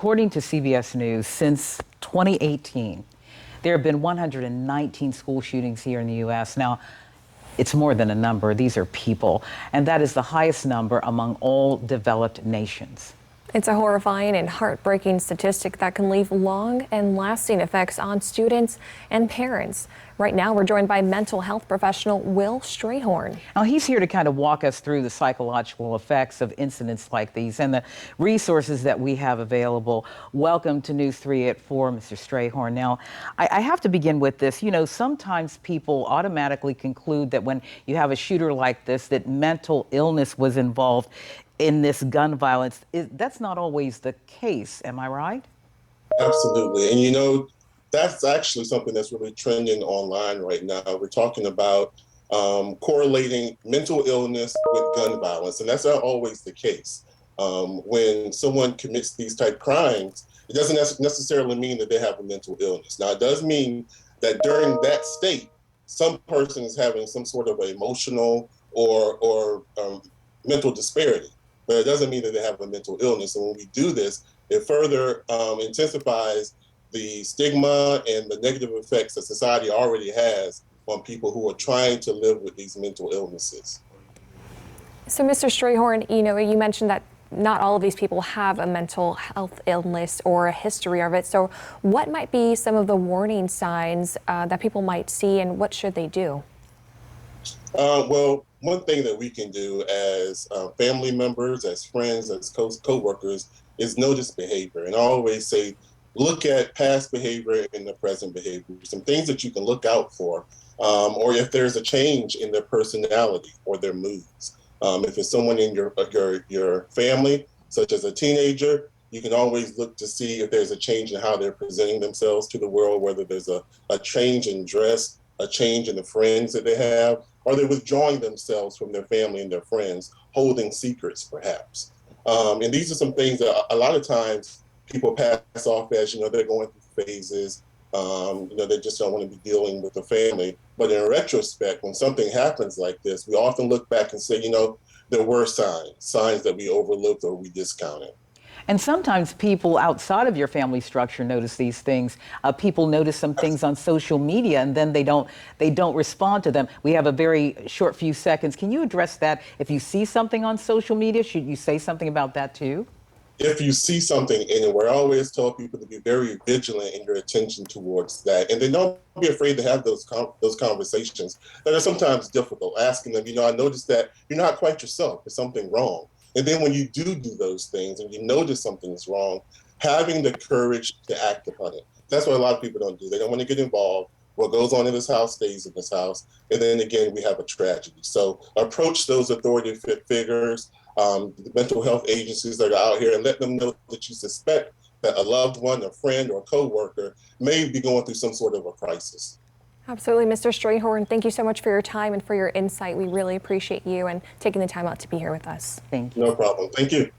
according to CBS News, since 2018, there have been 119 school shootings here in the U.S. Now, it's more than a number. These are people. And that is the highest number among all developed nations. It's a horrifying and heartbreaking statistic that can leave long and lasting effects on students and parents. Right now, we're joined by mental health professional Will Strayhorn. Now, he's here to kind of walk us through the psychological effects of incidents like these and the resources that we have available. Welcome to News 3 at 4, Mr. Strayhorn. Now, I have to begin with this. You know, sometimes people automatically conclude that when you have a shooter like this, that mental illness was involved in this gun violence. That's not always the case. Am I right? Absolutely. And you know, that's actually something that's really trending online right now. We're talking about correlating mental illness with gun violence. And that's not always the case. When someone commits these type crimes, it doesn't necessarily mean that they have a mental illness. Now, it does mean that during that state, some person is having some sort of emotional or mental disparity. But it doesn't mean that they have a mental illness. And when we do this, it further intensifies the stigma and the negative effects that society already has on people who are trying to live with these mental illnesses. So, Mr. Strayhorn, you mentioned that not all of these people have a mental health illness or a history of it. So what might be some of the warning signs that people might see, and what should they do? Well, one thing that we can do as family members, as friends, as co-workers is notice behavior. And I always say, look at past behavior and the present behavior, some things that you can look out for, or if there's a change in their personality or their moods. If it's someone in your family, such as a teenager, you can always look to see if there's a change in how they're presenting themselves to the world, whether there's a change in dress, a change in the friends that they have, or they're withdrawing themselves from their family and their friends, holding secrets perhaps. And these are some things that a lot of times people pass off as, they're going through phases, they just don't want to be dealing with the family. But in retrospect, when something happens like this, we often look back and say, there were signs that we overlooked or we discounted. And sometimes people outside of your family structure notice these things. People notice some things on social media and then they don't respond to them. We have a very short few seconds. Can you address that? If you see something on social media, should you say something about that too? If you see something anywhere, I always tell people to be very vigilant in your attention towards that. And then don't be afraid to have those conversations that are sometimes difficult. Asking them, I noticed that you're not quite yourself. There's something wrong. And then when you do those things and you notice something is wrong, having the courage to act upon it. That's what a lot of people don't do. They don't want to get involved. What goes on in this house stays in this house. And then again, we have a tragedy. So approach those authority figures, the mental health agencies that are out here, and let them know that you suspect that a loved one, a friend, or a coworker may be going through some sort of a crisis. Absolutely, Mr. Strayhorn, thank you so much for your time and for your insight. We really appreciate you and taking the time out to be here with us. Thank you. No problem. Thank you.